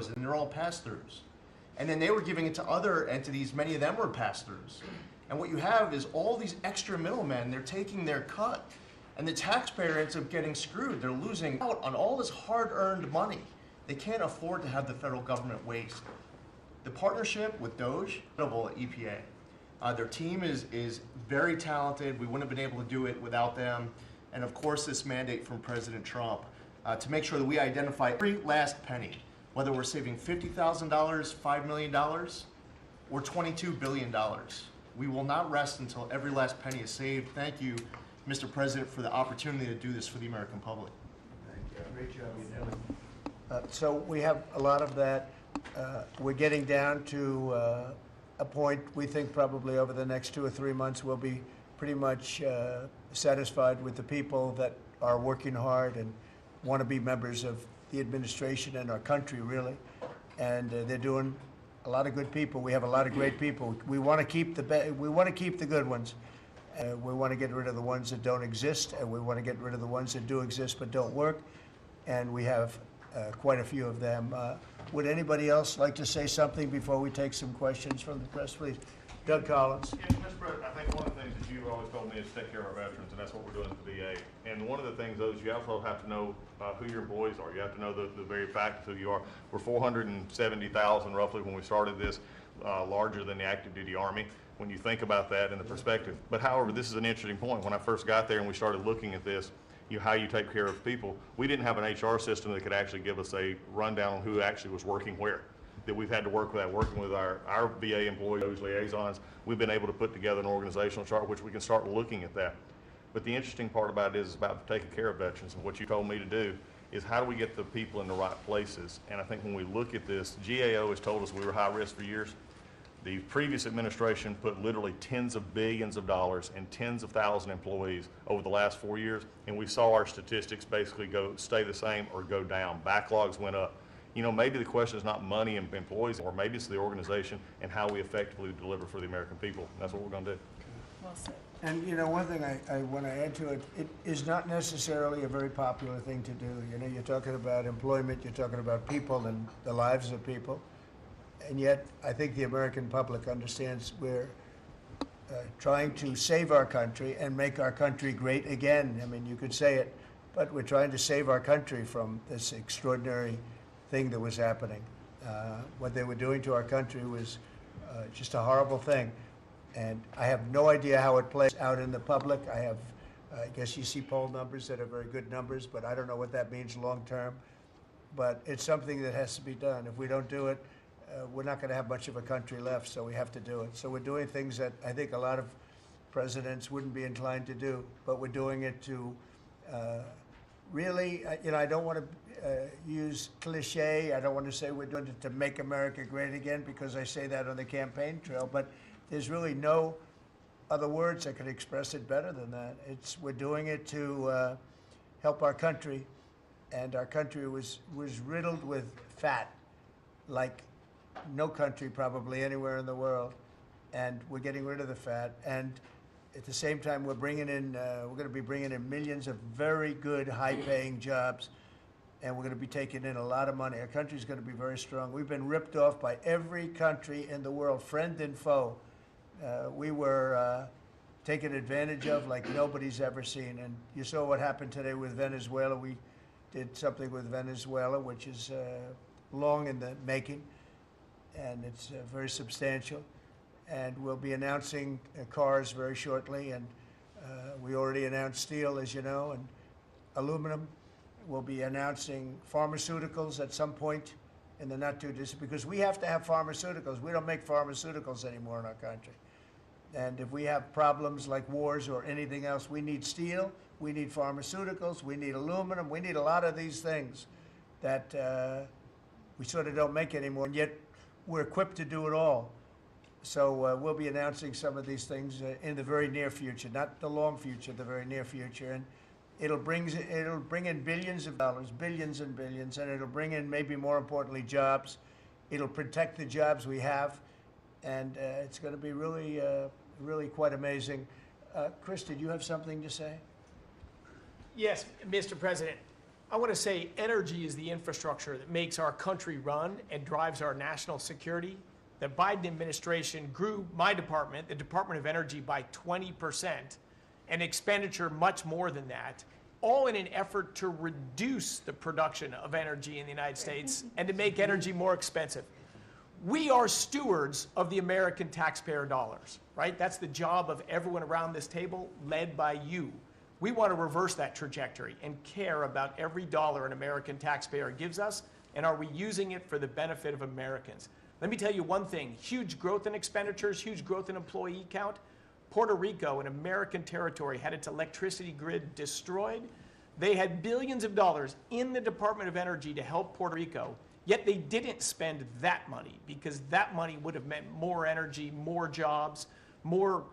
CEOs, and they're all pass-throughs. And then they were giving it to other entities, many of them were pass-throughs. And what you have is all these extra middlemen, they're taking their cut. And the taxpayer ends up getting screwed. They're losing out on all this hard-earned money. They can't afford to have the federal government waste. The partnership with DOGE, incredible at EPA. Their team is very talented. We wouldn't have been able to do it without them. And of course, this mandate from President Trump to make sure that we identify every last penny, whether we're saving $50,000, $5 million, or $22 billion. We will not rest until every last penny is saved. Thank you, Mr. President, for the opportunity to do this for the American public. Thank you. Great job you're doing. So we have a lot of that. We're getting down to a point we think probably over the next 2 or 3 months we'll be pretty much satisfied with the people that are working hard and want to be members of the administration and our country, really. And they're doing a lot of good people. We have a lot of great people. We want to keep the good ones. We want to get rid of the ones that don't exist, and we want to get rid of the ones that do exist but don't work. And we have quite a few of them. Would anybody else like to say something before we take some questions from the press, please? Doug Collins. Yes, Mr. President, I think one of the things that you've always told me is take care of our veterans, and that's what we're doing at the VA. And one of the things, though, is you also have to know who your employees are. You have to know the very fact of who you are. We're 470,000 roughly when we started this, larger than the active duty Army, when you think about that in the perspective. But however, this is an interesting point. When I first got there and we started looking at this, how you take care of people, we didn't have an HR system that could actually give us a rundown on who actually was working where. That we've had to work with that, working with our VA employees, those liaisons. We've been able to put together an organizational chart which we can start looking at that. But the interesting part about it is about taking care of veterans, and what you told me to do is how do we get the people in the right places. And I think when we look at this, GAO has told us we were high risk for years. The previous administration put literally tens of billions of dollars and tens of thousands of employees over the last 4 years, and we saw our statistics basically stay the same or go down. Backlogs went up. You know, maybe the question is not money and employees, or maybe it's the organization and how we effectively deliver for the American people. And that's what we're going to do. Well said. And you know, one thing I want to add to it, it is not necessarily a very popular thing to do. You know, you're talking about employment, you're talking about people and the lives of people. And yet, I think the American public understands we're trying to save our country and make our country great again. I mean, you could say it, but we're trying to save our country from this extraordinary thing that was happening. What they were doing to our country was just a horrible thing. And I have no idea how it plays out in the public. I guess you see poll numbers that are very good numbers, but I don't know what that means long term. But it's something that has to be done. If we don't do it, we're not going to have much of a country left, so we have to do it. So we're doing things that I think a lot of presidents wouldn't be inclined to do, but we're doing it to really, you know, I don't want to use cliche. I don't want to say we're doing it to make America great again, because I say that on the campaign trail, but there's really no other words that could express it better than that. We're doing it to help our country, and our country was riddled with fat, like no country probably anywhere in the world, and we're getting rid of the fat. And at the same time, we're going to be bringing in millions of very good, high-paying jobs, and we're going to be taking in a lot of money. Our country's going to be very strong. We've been ripped off by every country in the world, friend and foe. We were taken advantage of like nobody's ever seen. And you saw what happened today with Venezuela. We did something with Venezuela, which is long in the making, and it's very substantial. And we'll be announcing cars very shortly, and we already announced steel, as you know, and aluminum. We'll be announcing pharmaceuticals at some point in the not too distant, because we have to have pharmaceuticals. We don't make pharmaceuticals anymore in our country. And if we have problems like wars or anything else, we need steel, we need pharmaceuticals, we need aluminum, we need a lot of these things that we sort of don't make anymore, and yet we're equipped to do it all. So we'll be announcing some of these things in the very near future, not the long future, the very near future. And it'll bring in billions of dollars, billions and billions, and it'll bring in, maybe more importantly, jobs. It'll protect the jobs we have, and it's going to be really, really quite amazing. Chris, did you have something to say? Yes, Mr. President. I want to say energy is the infrastructure that makes our country run and drives our national security. The Biden administration grew my department, the Department of Energy, by 20% and expenditure much more than that, all in an effort to reduce the production of energy in the United States and to make energy more expensive. We are stewards of the American taxpayer dollars, right? That's the job of everyone around this table, led by you. We want to reverse that trajectory and care about every dollar an American taxpayer gives us, and are we using it for the benefit of Americans? Let me tell you one thing, huge growth in expenditures, huge growth in employee count. Puerto Rico, an American territory, had its electricity grid destroyed. They had billions of dollars in the Department of Energy to help Puerto Rico, yet they didn't spend that money because that money would have meant more energy, more jobs, more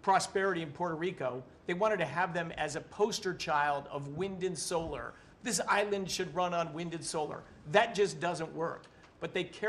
prosperity in Puerto Rico. They wanted to have them as a poster child of wind and solar. This island should run on wind and solar. That just doesn't work. But they care